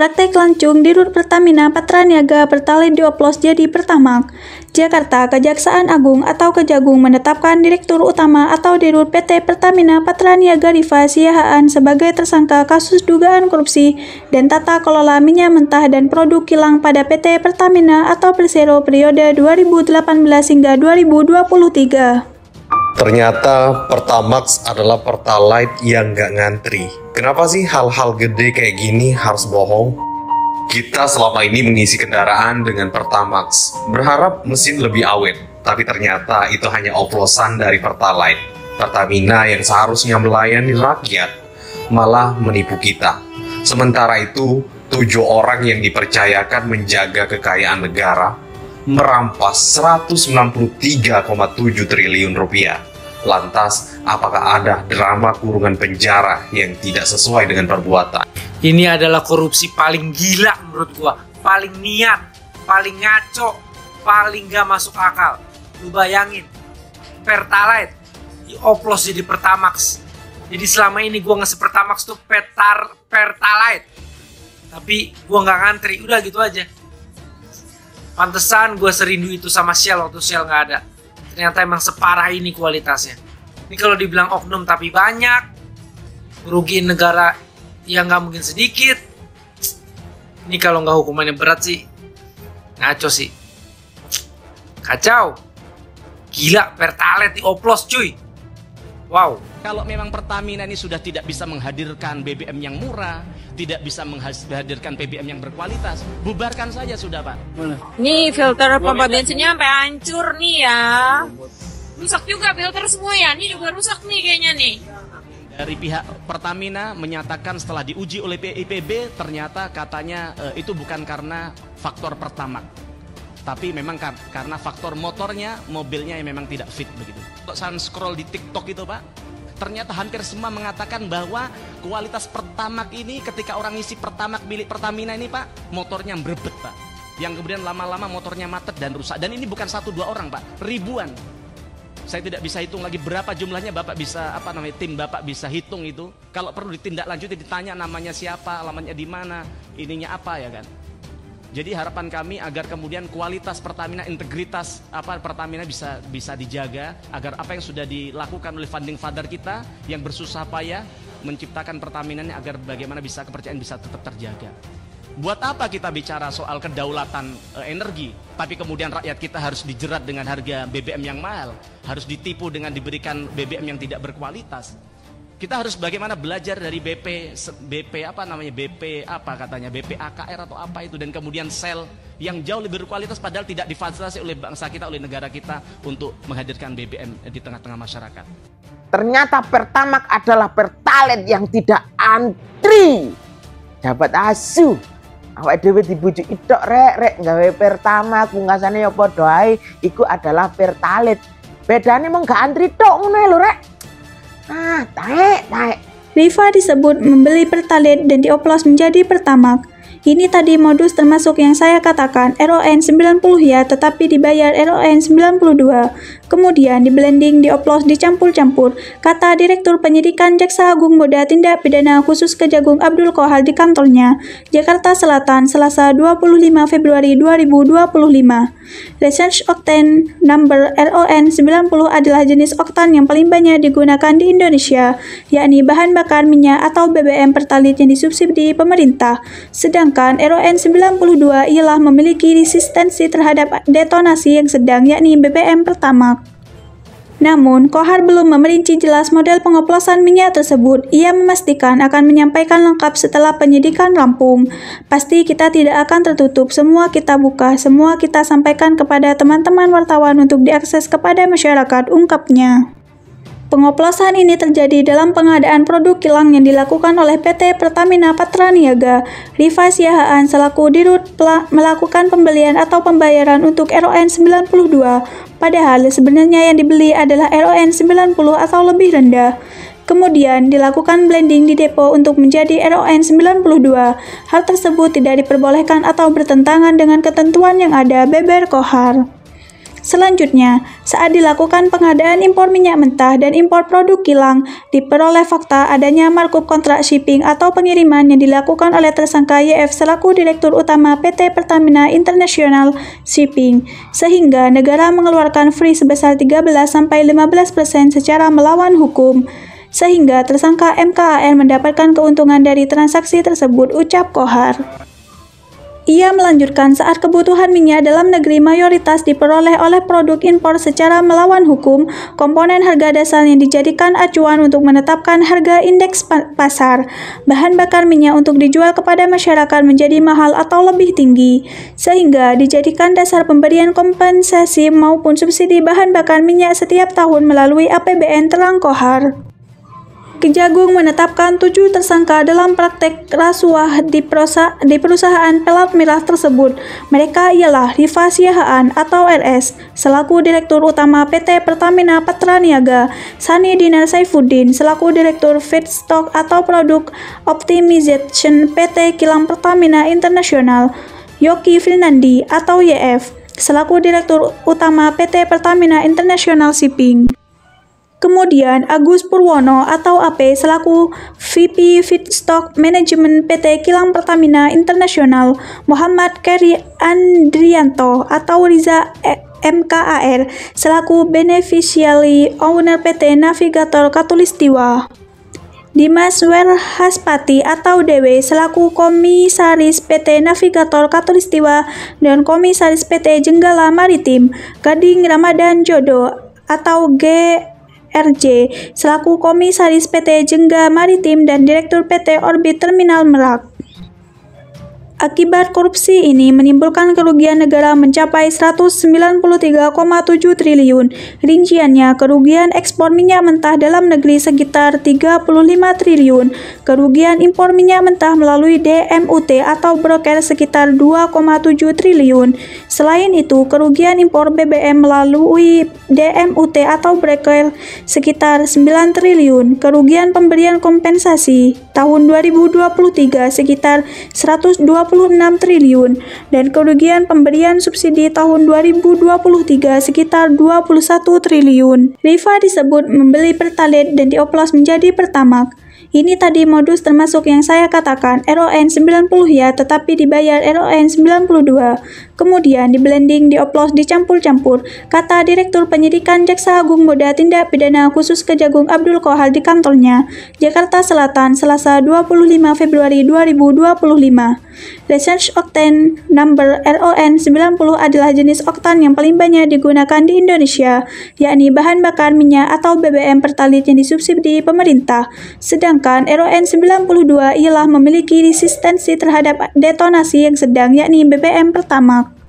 Praktek lancung Dirut Pertamina Patraniaga Pertalite dioplos jadi Pertamax. Jakarta, Kejaksaan Agung atau Kejagung menetapkan Direktur Utama atau Dirut PT Pertamina Patraniaga Rifa Siahaan sebagai tersangka kasus dugaan korupsi dan tata kelola minyak mentah dan produk kilang pada PT Pertamina atau Persero periode 2018 hingga 2023. Ternyata Pertamax adalah Pertalite yang nggak ngantri. Kenapa sih hal-hal gede kayak gini harus bohong? Kita selama ini mengisi kendaraan dengan Pertamax, berharap mesin lebih awet. Tapi ternyata itu hanya oplosan dari Pertalite. Pertamina yang seharusnya melayani rakyat, malah menipu kita. Sementara itu, 7 orang yang dipercayakan menjaga kekayaan negara, merampas 193,7 triliun rupiah. Lantas, apakah ada drama kurungan penjara yang tidak sesuai dengan perbuatan? Ini adalah korupsi paling gila menurut gua. Paling niat, paling ngaco, paling gak masuk akal. Lu bayangin, Pertalite dioplos jadi Pertamax. Jadi selama ini gua ngasih Pertamax tuh Pertalite. Tapi gua gak ngantri, udah gitu aja. Pantesan gue serindu itu sama Shell waktu Shell nggak ada. Ternyata emang separah ini kualitasnya. Ini kalau dibilang oknum tapi banyak, merugiin negara yang nggak mungkin sedikit. Ini kalau nggak hukumannya berat sih, ngaco sih. Kacau. Gila, Pertalite dioplos cuy. Wow. Kalau memang Pertamina ini sudah tidak bisa menghadirkan BBM yang murah, tidak bisa menghadirkan BBM yang berkualitas, bubarkan saja sudah, Pak. Nih filter pompa bensinnya sampai hancur nih ya. Rusak juga filter semua ya. Ini juga rusak nih kayaknya nih. Dari pihak Pertamina menyatakan setelah diuji oleh PIPB, ternyata katanya itu bukan karena faktor Pertamax, tapi memang karena faktor motornya, mobilnya yang memang tidak fit begitu. Kalau saya scroll di TikTok itu, Pak, ternyata hampir semua mengatakan bahwa kualitas Pertamax ini ketika orang isi Pertamax milik Pertamina ini, Pak, motornya berebet, Pak. Yang kemudian lama-lama motornya macet dan rusak. Dan ini bukan 1-2 orang, Pak, ribuan. Saya tidak bisa hitung lagi berapa jumlahnya. Bapak bisa tim Bapak bisa hitung itu. Kalau perlu ditindaklanjuti, ditanya namanya siapa, alamatnya di mana, ininya apa ya kan. Jadi harapan kami agar kemudian kualitas Pertamina, integritas Pertamina bisa dijaga, agar apa yang sudah dilakukan oleh founding father kita yang bersusah payah menciptakan Pertamina ini, agar bagaimana bisa kepercayaan bisa tetap terjaga. Buat apa kita bicara soal kedaulatan energi, tapi kemudian rakyat kita harus dijerat dengan harga BBM yang mahal, harus ditipu dengan diberikan BBM yang tidak berkualitas. Kita harus bagaimana belajar dari BP AKR atau apa itu, dan kemudian sel yang jauh lebih berkualitas padahal tidak difasilitasi oleh bangsa kita, oleh negara kita untuk menghadirkan BBM di tengah-tengah masyarakat. Ternyata Pertamax adalah Pertalite yang tidak antri. Dapat asu. Awak dhewe dibujuk itok rek gawe Pertamax pungkasane ya padha ae iku adalah Pertalite. Bedane mung gak antri tok ngono lho rek. Taek. Rifa disebut membeli Pertalite dan dioplos menjadi Pertamax. Ini tadi modus termasuk yang saya katakan RON 90 ya, tetapi dibayar RON 92. Kemudian diblending, dioplos, dicampur-campur, kata Direktur Penyidikan Jaksa Agung Muda Tindak Pidana Khusus Kejagung Abdul Kohal di kantornya, Jakarta Selatan, Selasa 25 Februari 2025. Research Octane Number RON 90 adalah jenis oktan yang paling banyak digunakan di Indonesia, yakni bahan bakar minyak atau BBM Pertalite yang disubsidi pemerintah. Sedangkan RON 92 ialah memiliki resistensi terhadap detonasi yang sedang, yakni BBM Pertamax. Namun, Kohar belum memerinci jelas model pengoplosan minyak tersebut. Ia memastikan akan menyampaikan lengkap setelah penyidikan rampung. Pasti kita tidak akan tertutup, semua kita buka, semua kita sampaikan kepada teman-teman wartawan untuk diakses kepada masyarakat, ungkapnya. Pengoplosan ini terjadi dalam pengadaan produk kilang yang dilakukan oleh PT Pertamina Patraniaga. Rifa Siahaan selaku Dirut melakukan pembelian atau pembayaran untuk RON 92, padahal sebenarnya yang dibeli adalah RON 90 atau lebih rendah. Kemudian dilakukan blending di depo untuk menjadi RON 92. Hal tersebut tidak diperbolehkan atau bertentangan dengan ketentuan yang ada, beber Kohar. Selanjutnya, saat dilakukan pengadaan impor minyak mentah dan impor produk kilang, diperoleh fakta adanya markup kontrak shipping atau pengiriman yang dilakukan oleh tersangka YF selaku Direktur Utama PT Pertamina International Shipping, sehingga negara mengeluarkan fee sebesar 13-15% secara melawan hukum, sehingga tersangka MKAR mendapatkan keuntungan dari transaksi tersebut, ucap Kohar. Ia melanjutkan saat kebutuhan minyak dalam negeri mayoritas diperoleh oleh produk impor secara melawan hukum, komponen harga dasar yang dijadikan acuan untuk menetapkan harga indeks pasar, bahan bakar minyak untuk dijual kepada masyarakat menjadi mahal atau lebih tinggi, sehingga dijadikan dasar pemberian kompensasi maupun subsidi bahan bakar minyak setiap tahun melalui APBN, terang Kohar. Kejagung menetapkan 7 tersangka dalam praktek rasuah di perusahaan pelat merah tersebut. Mereka ialah Rifa Siahaan atau RS, selaku Direktur Utama PT Pertamina Patraniaga, Sani Dinar Saifuddin, selaku Direktur Feedstock atau Produk Optimization PT Kilang Pertamina International, Yoki Filnandi atau YF, selaku Direktur Utama PT Pertamina International Shipping. Kemudian Agus Purwono atau AP selaku VP Feedstock Management PT Kilang Pertamina International, Muhammad Keri Andrianto atau Riza MKAR selaku Beneficiary Owner PT Navigator Katulistiwa, Dimas Werhaspati atau DW selaku Komisaris PT Navigator Katulistiwa dan Komisaris PT Jenggala Maritim, Gading Ramadan Jodo atau GRJ selaku Komisaris PT Jengga Maritim dan Direktur PT Orbit Terminal Merak. Akibat korupsi ini menimbulkan kerugian negara mencapai 193,7 triliun. Rinciannya, kerugian ekspor minyak mentah dalam negeri sekitar 35 triliun, kerugian impor minyak mentah melalui DMUT atau broker sekitar 2,7 triliun. Selain itu, kerugian impor BBM melalui DMUT atau broker sekitar 9 triliun, kerugian pemberian kompensasi tahun 2023 sekitar 126 triliun, dan kerugian pemberian subsidi tahun 2023 sekitar 21 triliun. Rifa disebut membeli Pertalite dan dioplos menjadi Pertamax. Ini tadi modus termasuk yang saya katakan RON 90 ya, tetapi dibayar RON 92. Kemudian di-blending, dioplos, dicampur-campur, kata Direktur Penyidikan Jaksa Agung Muda Tindak Pidana Khusus Kejagung Abdul Kohar di kantornya, Jakarta Selatan, Selasa 25 Februari 2025. Research Octane Number RON 90 adalah jenis oktan yang paling banyak digunakan di Indonesia, yakni bahan bakar minyak atau BBM Pertalite yang disubsidi pemerintah. Sedangkan RON 92 ialah memiliki resistensi terhadap detonasi yang sedang, yakni BBM Pertamax.